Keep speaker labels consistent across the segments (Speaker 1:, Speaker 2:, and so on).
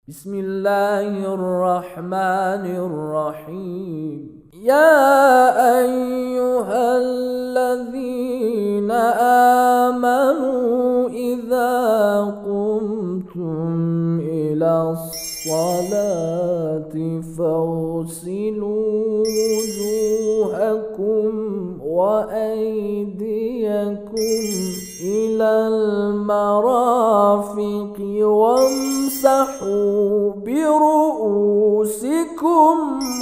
Speaker 1: بسم الله الرحمن الرحيم يا أيها الذين آمنوا إذا قمتم إلى الصلاة فاغسلوا وجوهكم وأيديكم إلى المرافق وامسحوا برؤوسكم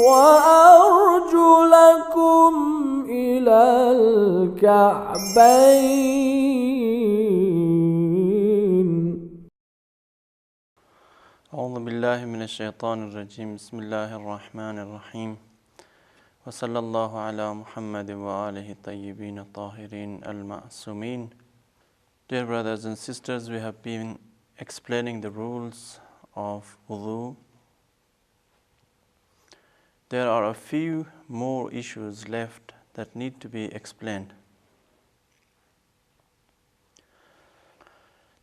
Speaker 1: وأرجلكم إلى الكعبين.
Speaker 2: أعوذ بالله من الشيطان الرجيم. بسم الله الرحمن الرحيم. وصلى الله على محمد وآله الطيبين الطاهرين المعصومين. Dear brothers and sisters, we have been explaining the rules of Wudhu. There are a few more issues left that need to be explained.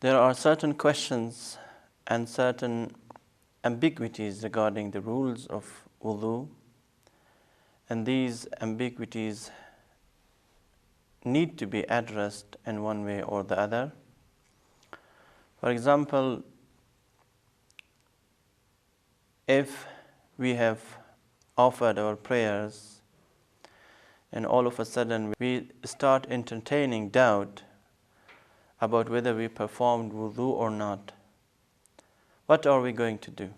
Speaker 2: There are certain questions and certain ambiguities regarding the rules of Wudhu, and these ambiguities need to be addressed in one way or the other. For example, if we have offered our prayers and all of a sudden we start entertaining doubt about whether we performed Wudhu or not, what are we going to do?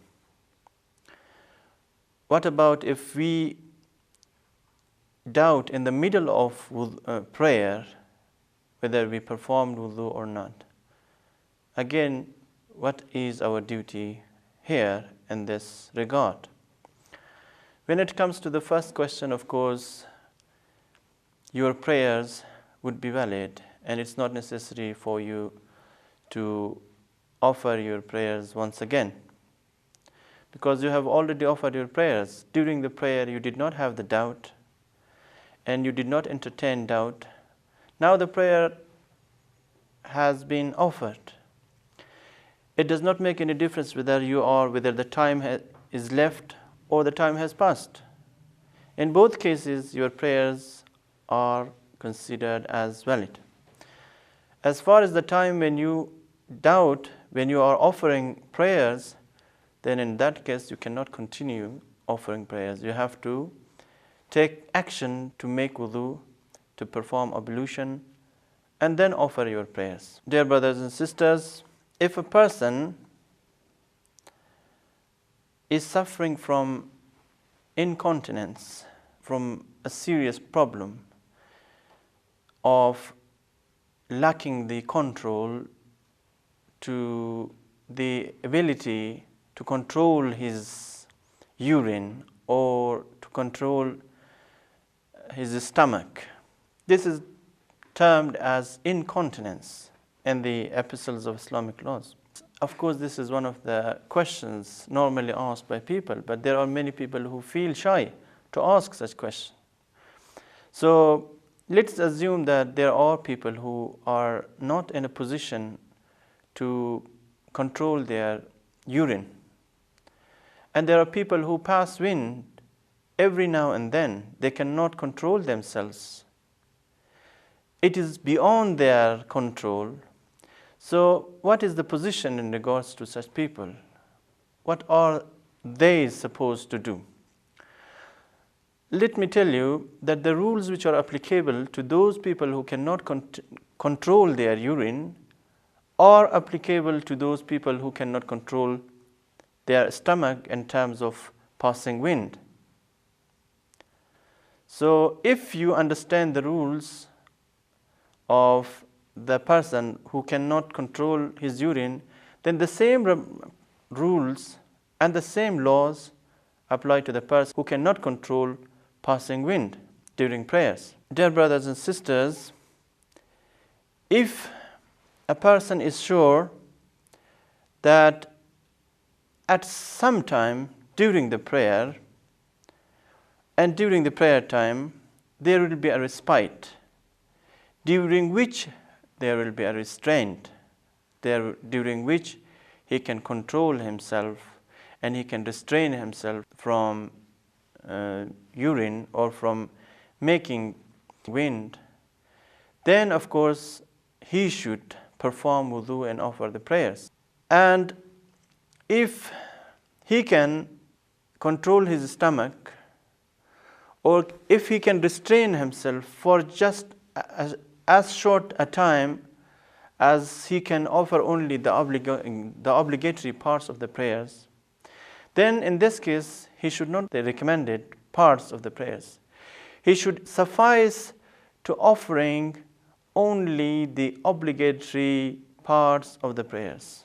Speaker 2: What about if we doubt in the middle of prayer whether we performed Wudhu or not? Again, what is our duty here in this regard? When it comes to the first question, of course, your prayers would be valid, and it's not necessary for you to offer your prayers once again, because you have already offered your prayers. During the prayer, you did not have the doubt, and you did not entertain doubt. Now the prayer has been offered. It does not make any difference whether the time is left or the time has passed. In both cases, your prayers are considered as valid. As far as the time when you doubt, when you are offering prayers, then in that case you cannot continue offering prayers. You have to take action to make Wudhu, to perform ablution, and then offer your prayers. Dear brothers and sisters, if a person is suffering from incontinence, from a serious problem of lacking the control to the ability to control his urine or to control his stomach, this is termed as incontinence in the epistles of Islamic laws. Of course, this is one of the questions normally asked by people, but there are many people who feel shy to ask such questions. So let's assume that there are people who are not in a position to control their urine, and there are people who pass wind every now and then. They cannot control themselves. It is beyond their control. So what is the position in regards to such people? What are they supposed to do? Let me tell you that the rules which are applicable to those people who cannot control their urine are applicable to those people who cannot control their stomach in terms of passing wind. So if you understand the rules of the person who cannot control his urine, then the same rules and the same laws apply to the person who cannot control passing wind during prayers. Dear brothers and sisters, if a person is sure that at some time during the prayer and during the prayer time there will be a respite, during which there will be a restraint, during which he can control himself, and he can restrain himself from urine or from making wind, then of course he should perform wudu and offer the prayers. And if he can control his stomach, or if he can restrain himself for just as short a time as he can offer only the obligatory parts of the prayers, then in this case he should not the recommended parts of the prayers. He should suffice to offering only the obligatory parts of the prayers.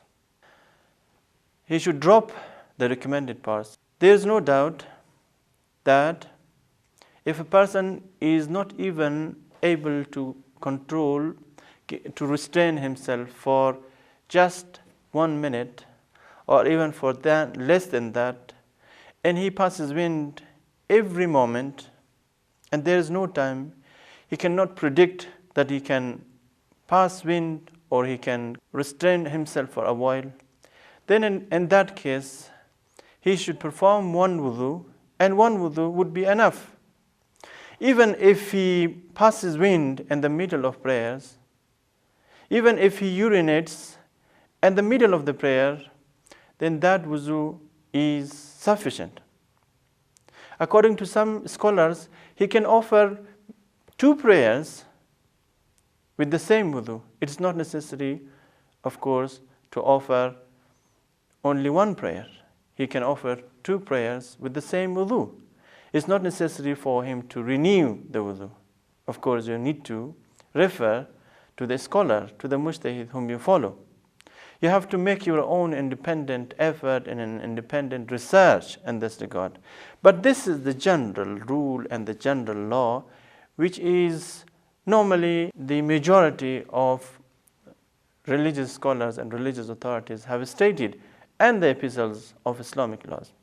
Speaker 2: He should drop the recommended parts. There is no doubt that if a person is not even able to control, to restrain himself for just 1 minute, or even for that, less than that, and he passes wind every moment, and there is no time, he cannot predict that he can pass wind or he can restrain himself for a while, then in that case, he should perform one wudu, and one wudu would be enough. Even if he passes wind in the middle of prayers, even if he urinates in the middle of the prayer, then that wudu is sufficient. According to some scholars, he can offer 2 prayers with the same wudu. It's not necessary, of course, to offer only 1 prayer. He can offer 2 prayers with the same wudu. It's not necessary for him to renew the wudu. Of course, you need to refer to the scholar, to the mujtahid whom you follow. You have to make your own independent effort and an independent research in this regard. But this is the general rule and the general law, which is normally the majority of religious scholars and religious authorities have stated and the epistles of Islamic laws.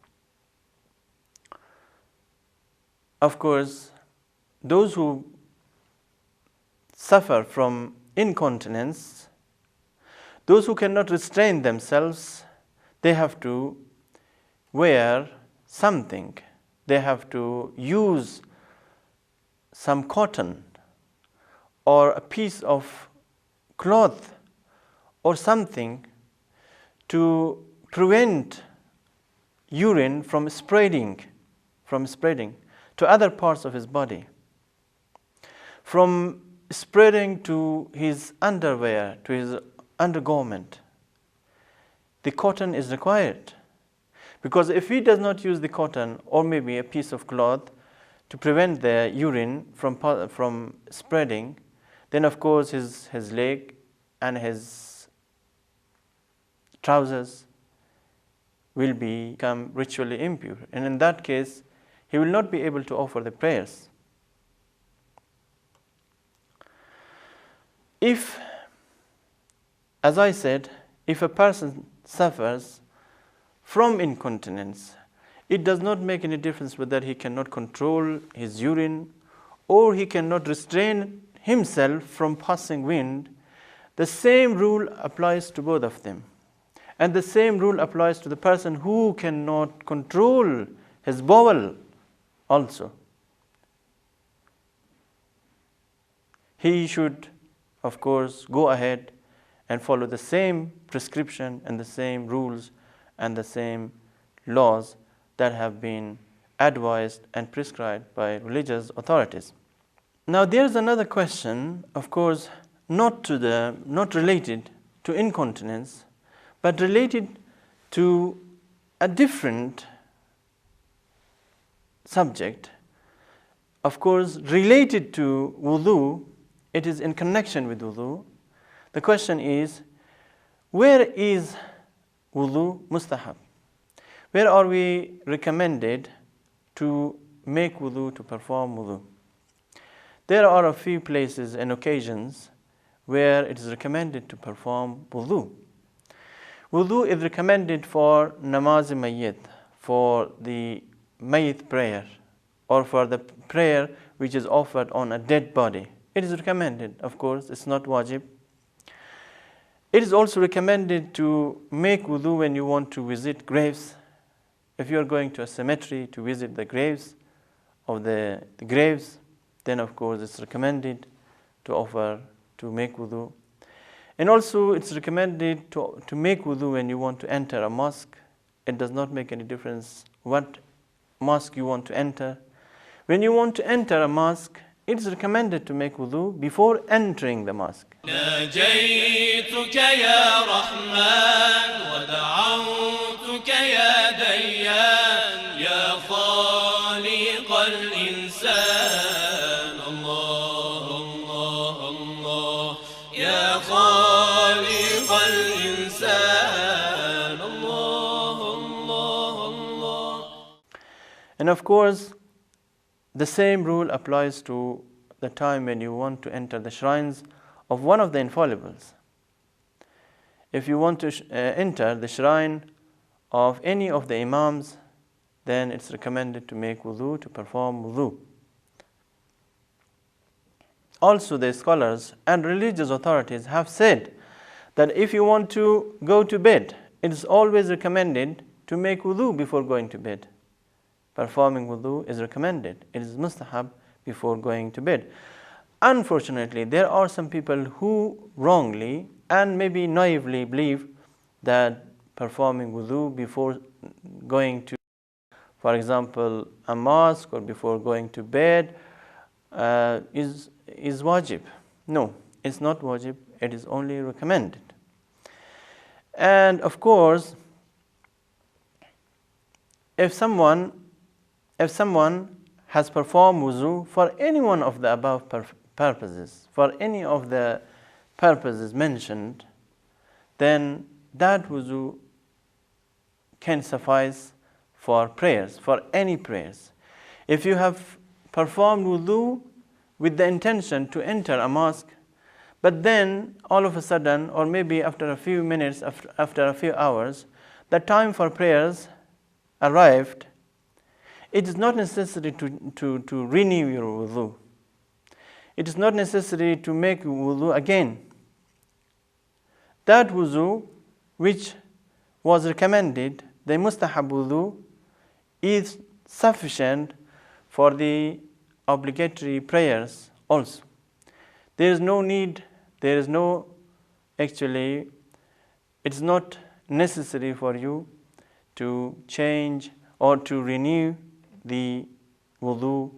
Speaker 2: Of course, those who suffer from incontinence, those who cannot restrain themselves, they have to wear something. They have to use some cotton or a piece of cloth or something to prevent urine from spreading to other parts of his body, from spreading to his underwear, to his undergarment. The cotton is required, because if he does not use the cotton or maybe a piece of cloth to prevent the urine from spreading, then of course his leg and his trousers will become ritually impure, and in that case he will not be able to offer the prayers. If, as I said, if a person suffers from incontinence, it does not make any difference whether he cannot control his urine or he cannot restrain himself from passing wind. The same rule applies to both of them. And the same rule applies to the person who cannot control his bowel also. He should, of course, go ahead and follow the same prescription and the same rules and the same laws that have been advised and prescribed by religious authorities. Now there's another question, of course, not related to incontinence, but related to a different subject. Of course, related to wudu, it is in connection with wudu. The question is, where is wudu mustahab? Where are we recommended to make wudu, to perform wudu? There are a few places and occasions where it is recommended to perform wudu. Wudu is recommended for namaz mayyit, for the mayyit prayer, or for the prayer which is offered on a dead body. It is recommended, of course, it's not wajib. It is also recommended to make wudu when you want to visit graves, If you are going to a cemetery to visit the graves of the graves, then of course it's recommended to make wudu. And also it's recommended to make wudu when you want to enter a mosque. It does not make any difference what mosque you want to enter. When you want to enter a mosque, it is recommended to make wudu before entering the mosque.
Speaker 3: ناجيتك يا رحمن ودعوتك يا ديان يا خالق الإنسان الله الله الله يا خالق الإنسان الله الله الله.
Speaker 2: And of course, the same rule applies to the time when you want to enter the shrines of one of the infallibles. If you want to enter the shrine of any of the Imams, then it's recommended to make wudu, to perform wudu. Also, the scholars and religious authorities have said that if you want to go to bed, it is always recommended to make wudu before going to bed. Performing wudu is recommended. It is mustahab before going to bed. Unfortunately, there are some people who wrongly and maybe naively believe that performing wudu before going to, for example, a mosque or before going to bed is wajib. No, it's not wajib. It is only recommended. And of course, if someone has performed wuzu for any one of the above purposes, for any of the purposes mentioned, then that wuzu can suffice for prayers, for any prayers. If you have performed wudu with the intention to enter a mosque, but then all of a sudden, or maybe after a few minutes, after a few hours, the time for prayers arrived, it is not necessary to renew your wudu. It is not necessary to make wudu again. That wudu which was recommended, the mustahab wudu, is sufficient for the obligatory prayers also. There is no need, it's not necessary for you to change or to renew the wudu.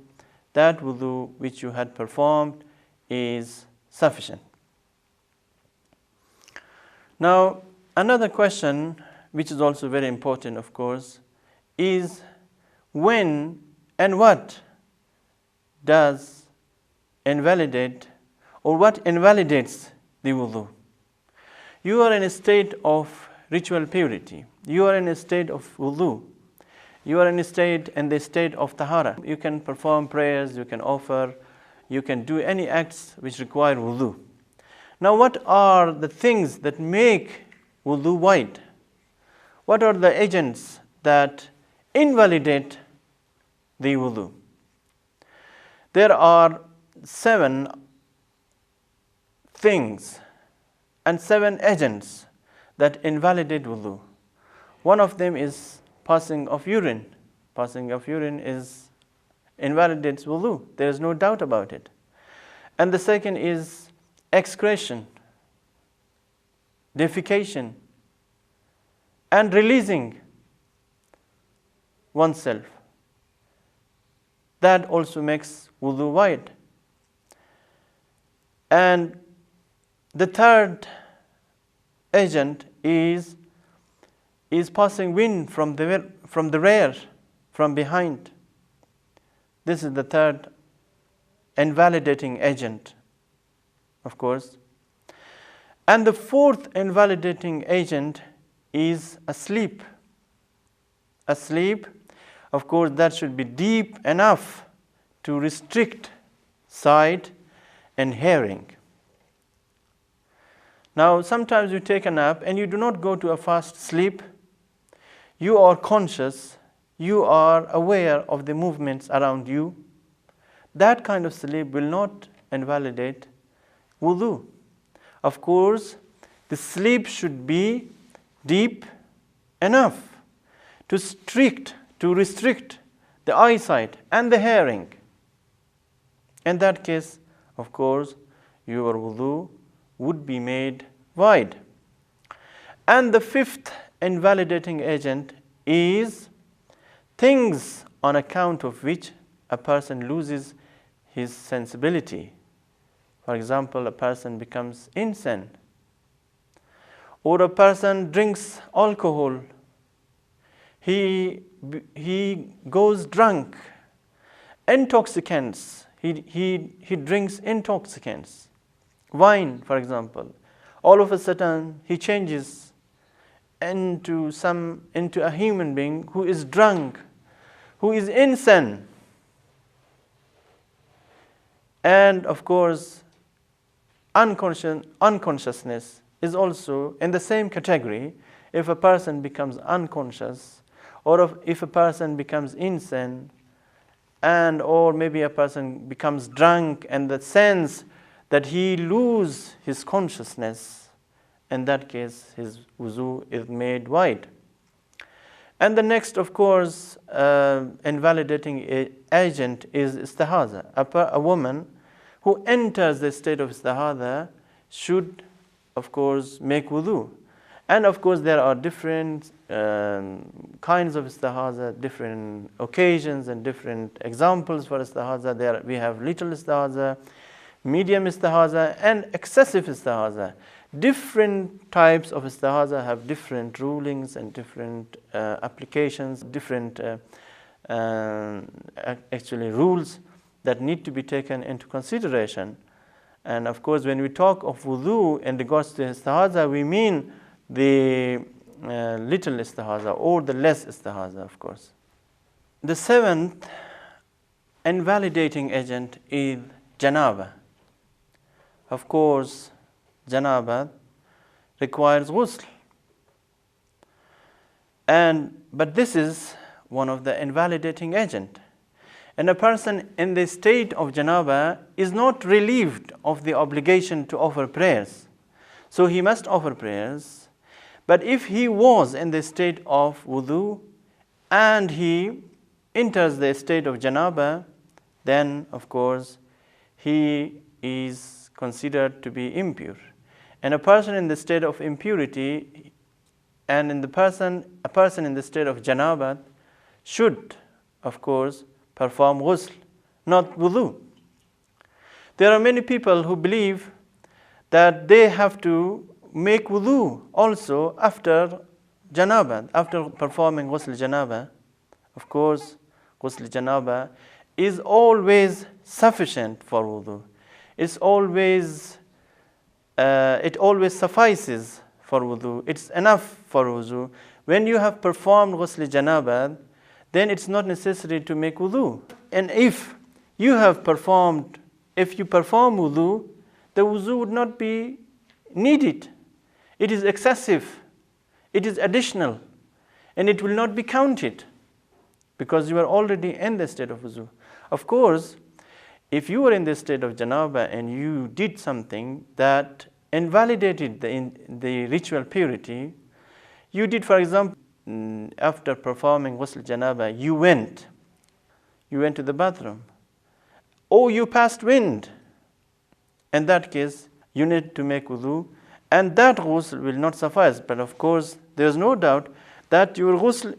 Speaker 2: That wudu which you had performed is sufficient. Now, another question which is also very important, of course, is when and what does invalidate or what invalidates the wudu? You are in a state of ritual purity. You are in a state of wudu. You are in the state of tahara. You can perform prayers, you can offer, you can do any acts which require wudu. Now, what are the things that make wudu void? What are the agents that invalidate the wudu? There are 7 things and 7 agents that invalidate wudu. One of them is passing of urine. Passing of urine invalidates wudu. There is no doubt about it. And the second is excretion, defecation, and releasing oneself. That also makes wudu void. And the third agent is passing wind from the rear, from behind. This is the third invalidating agent, of course. And the fourth invalidating agent is asleep. Asleep, of course, that should be deep enough to restrict sight and hearing. Now, sometimes you take a nap and you do not go to a fast sleep. You are conscious, you are aware of the movements around you. That kind of sleep will not invalidate wudu. Of course, the sleep should be deep enough to restrict the eyesight and the hearing. In that case, of course, your wudu would be made void. And the fifth invalidating agent is things on account of which a person loses his sensibility. For example, a person becomes insane, or a person drinks alcohol, he goes drunk, intoxicants, he drinks intoxicants, wine, for example. All of a sudden, he changes into a human being who is drunk, who is insane. And of course, unconsciousness is also in the same category. If a person becomes unconscious, or if a person becomes insane, or maybe a person becomes drunk in the sense that he loses his consciousness, in that case his wuzu is made void. And the next, of course, invalidating agent is istihaza. A woman who enters the state of istihaza should, of course, make wudu. And of course, there are different kinds of istihaza, different occasions and different examples for istihaza. There we have little istihaza, medium istihaza, and excessive istihaza. Different types of istihaza have different rulings and different applications, different actually rules that need to be taken into consideration. And of course, when we talk of wudu in regards to istihaza, we mean the little istihaza or the less istihaza, of course. The seventh invalidating agent is janaba. Of course, janaba requires ghusl. But this is one of the invalidating agent. And a person in the state of janaba is not relieved of the obligation to offer prayers. So he must offer prayers. But if he was in the state of wudu and he enters the state of janaba, then of course he is considered to be impure. And a person in the state of impurity and a person in the state of janaba should, of course, perform ghusl, not wudu. There are many people who believe that they have to make wudu also after janaba, after performing ghusl janaba. Of course, ghusl janaba is always sufficient for wudu. It always suffices for wudu. It's enough for wudu. When you have performed ghusl janaba, then it's not necessary to make wudu. And if you perform wudu, the wudu would not be needed. It is excessive, it is additional, and it will not be counted because you are already in the state of wudu. Of course, if you were in the state of janaba and you did something that invalidated the ritual purity, you did, for example, after performing ghusl janaba, you went to the bathroom, or you passed wind. In that case, you need to make wudu, and that ghusl will not suffice. But of course, there is no doubt that your ghusl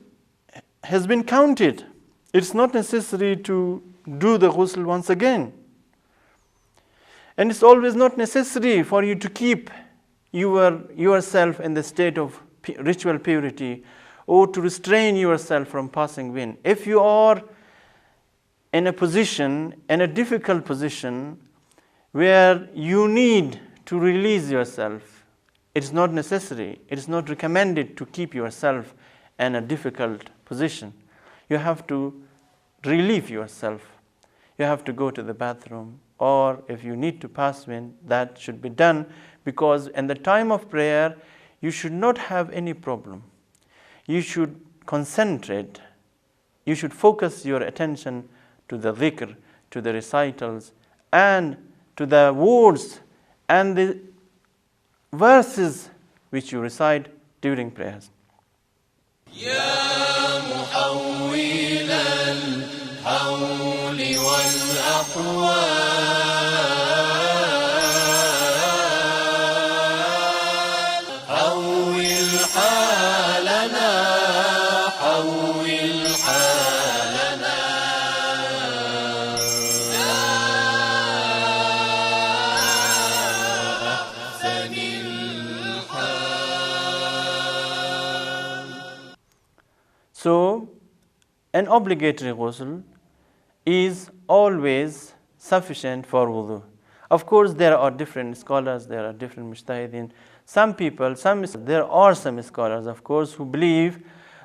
Speaker 2: has been counted. It's not necessary to do the ghusl once again. And it's always not necessary for you to keep yourself in the state of ritual purity or to restrain yourself from passing wind. If you are in a difficult position where you need to release yourself, it is not necessary, it is not recommended to keep yourself in a difficult position. You have to relieve yourself. You have to go to the bathroom, or if you need to pass wind, that should be done, because in the time of prayer, you should not have any problem. You should concentrate. You should focus your attention to the dhikr, to the recitals, and to the words and the verses which you recite during prayers.
Speaker 3: Ya حول حالنا حول حالنا يا أحسن الحال.
Speaker 2: So, an obligatory ghusl is always sufficient for wudu. Of course, there are different scholars, there are different mujtahideen. There are some scholars, of course, who believe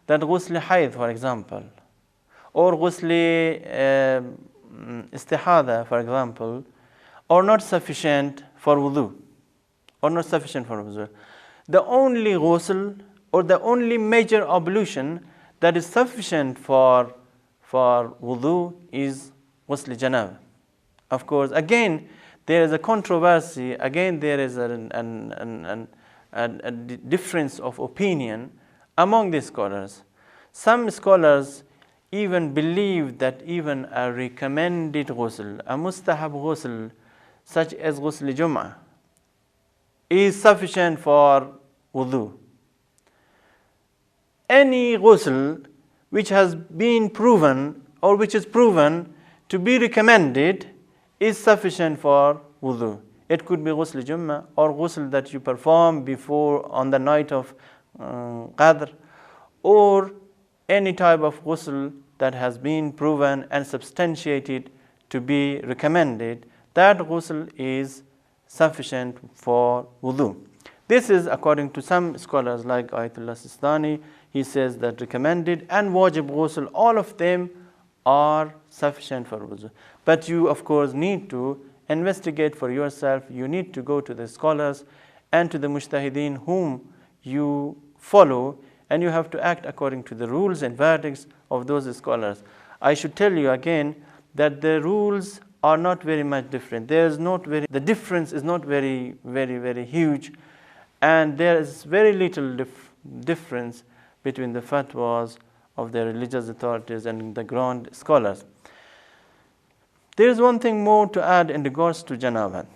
Speaker 2: that ghusl hayd, for example, or ghusl istihada, for example, are not sufficient for wudu, The only ghusl or the only major ablution that is sufficient for wudu is ghusl janaba. Of course, again, there is a controversy, again there is a difference of opinion among the scholars. Some scholars even believe that even a recommended ghusl, a mustahab ghusl, such as ghusl jum'ah, is sufficient for wudu. Any ghusl which has been proven or which is proven to be recommended is sufficient for wudu. It could be ghusl jum'ah or ghusl that you perform before on the night of Qadr, or any type of ghusl that has been proven and substantiated to be recommended. That ghusl is sufficient for wudu. This is according to some scholars like Ayatollah Sistani. He says that recommended and wajib ghusl, all of them are sufficient for wudu. But you, of course, need to investigate for yourself. You need to go to the scholars and to the mujtahideen whom you follow, and you have to act according to the rules and verdicts of those scholars. I should tell you again that the rules are not very much different. The difference is not very huge, and there is very little difference between the fatwas of the religious authorities and the ground scholars. There is one thing more to add in regards to janaba.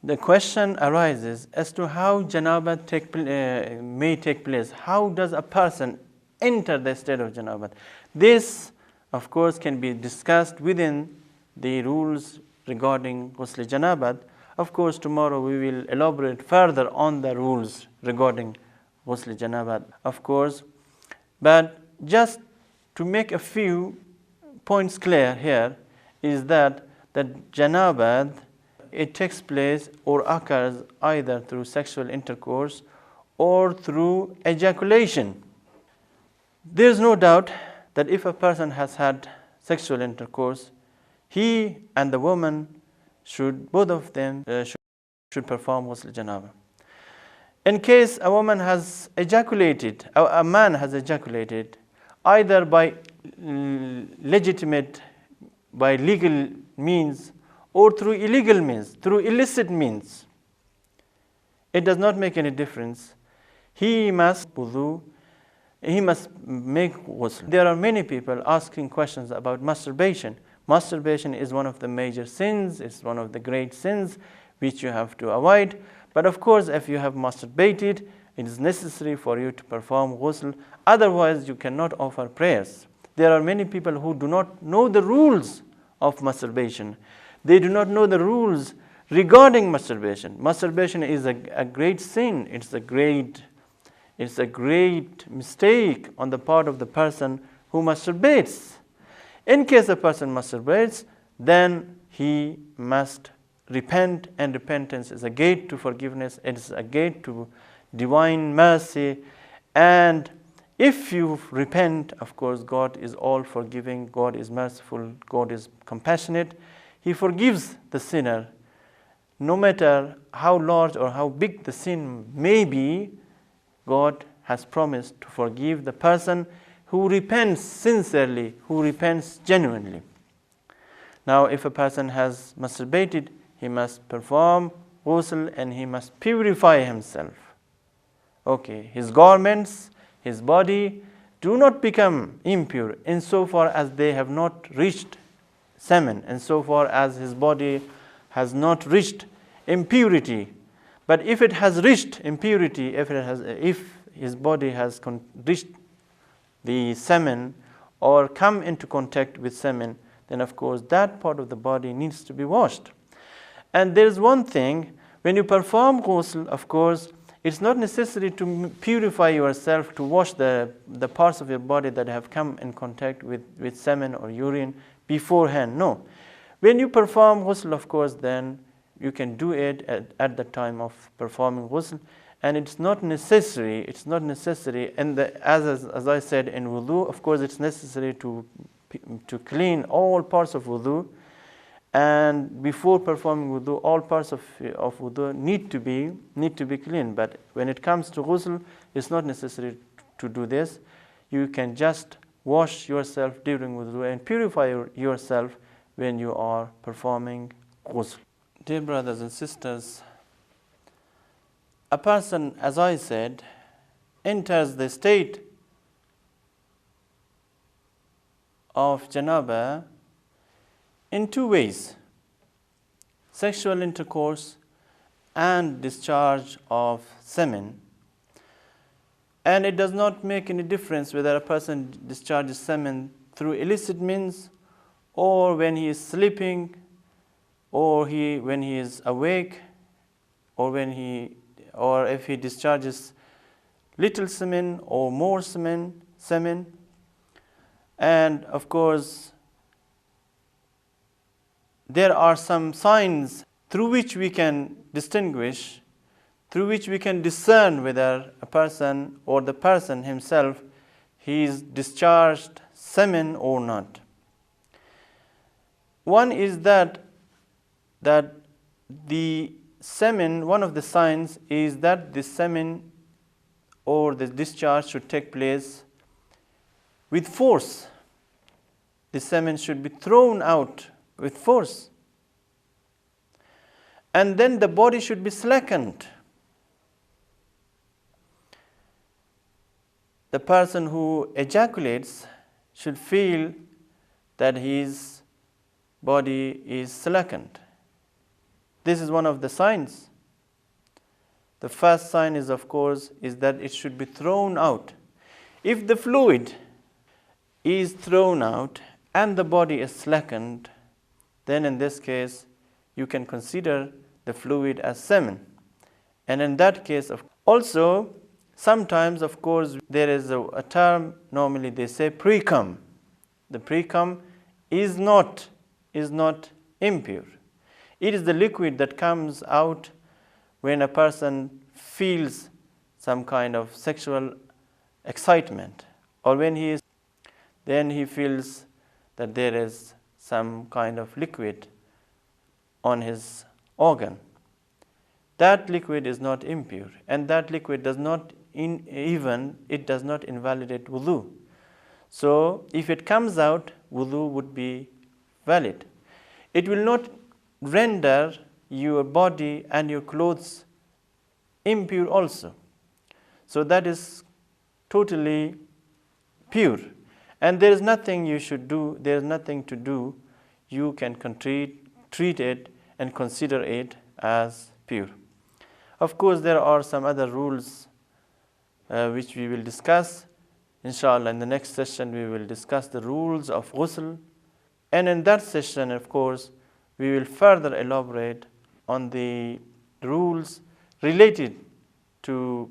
Speaker 2: The question arises as to how janaba may take place. How does a person enter the state of janaba? This, of course, can be discussed within the rules regarding ghusl janaba. Of course, tomorrow we will elaborate further on the rules regarding ghusl janaba, of course. But just to make a few points clear here is that janaba, it takes place or occurs either through sexual intercourse or through ejaculation. There is no doubt that if a person has had sexual intercourse, he and the woman both of them should perform ghusl janaba. In case a woman has ejaculated, a man has ejaculated, either by legal means or through illegal means, through illicit means, it does not make any difference. He must wudu, he must make ghusl. There are many people asking questions about masturbation. Masturbation is one of the major sins, it's one of the great sins which you have to avoid. But of course, if you have masturbated, it is necessary for you to perform ghusl. Otherwise, you cannot offer prayers. There are many people who do not know the rules of masturbation. They do not know the rules regarding masturbation. Masturbation is a great sin. It's a great mistake on the part of the person who masturbates. In case a person masturbates, then he must repent, and repentance is a gate to forgiveness. It is a gate to divine mercy. And if you repent, of course, God is all forgiving, God is merciful, God is compassionate. He forgives the sinner. No matter how large or how big the sin may be, God has promised to forgive the person who repents sincerely, who repents genuinely. Now, if a person has masturbated, he must perform ghusl and he must purify himself. Okay, his garments, his body do not become impure insofar as they have not reached semen, and so far as his body has not reached impurity. But if it has reached impurity, if his body has reached the semen or come into contact with semen, then of course that part of the body needs to be washed. And there is one thing, when you perform ghusl, of course, it's not necessary to purify yourself, to wash the parts of your body that have come in contact with semen or urine beforehand. No. When you perform ghusl, of course, then you can do it at the time of performing ghusl, and it's not necessary. And as I said in wudu, of course, it's necessary to clean all parts of wudu, and before performing wudu, all parts of wudu need to be clean. But when it comes to ghusl, it's not necessary to do this. You can just wash yourself during wudu and purify yourself when you are performing ghusl. Dear brothers and sisters, a person, as I said, enters the state of janaba in two ways: sexual intercourse and discharge of semen. And it does not make any difference whether a person discharges semen through illicit means, or when he is sleeping, or when he is awake, or if he discharges little semen or more semen. And of course, there are some signs through which we can distinguish, through which we can discern whether a person or the person himself, he is discharged semen or not. One is that the semen, one of the signs is that the semen or the discharge should take place with force. The semen should be thrown out with force. And then the body should be slackened. The person who ejaculates should feel that his body is slackened. This is one of the signs. The first sign is, of course, is that it should be thrown out. If the fluid is thrown out and the body is slackened, then in this case, you can consider the fluid as semen. And in that case, also, sometimes, of course, there is a term, normally they say pre-cum. The pre-cum is not impure. It is the liquid that comes out when a person feels some kind of sexual excitement, or when then he feels that there is some kind of liquid on his organ. That liquid is not impure, and that liquid does not invalidate wudu. So if it comes out, wudu would be valid. It will not render your body and your clothes impure also. So that is totally pure. And there is nothing you should do, there is nothing to do. You can treat it and consider it as pure. Of course, there are some other rules which we will discuss. Inshallah, in the next session, we will discuss the rules of ghusl. And in that session, of course, we will further elaborate on the rules related to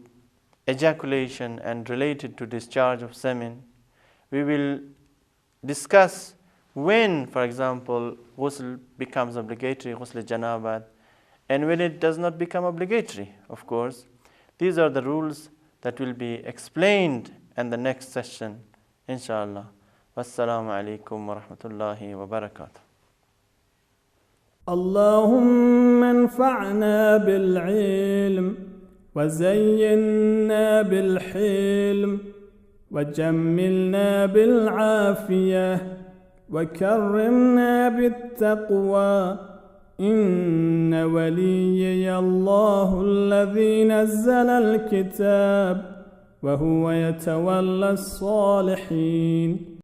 Speaker 2: ejaculation and related to discharge of semen. We will discuss when, for example, ghusl becomes obligatory, ghusl janabat, and when it does not become obligatory, of course. These are the rules that will be explained in the next session, inshallah. Wassalamu alaikum wa rahmatullahi wa barakatuh.
Speaker 1: اللهم انفعنا بالعلم وزينا بالحلم وجملنا بالعافية وكرمنا بالتقوى إن وليي الله الذي نزل الكتاب وهو يتولى الصالحين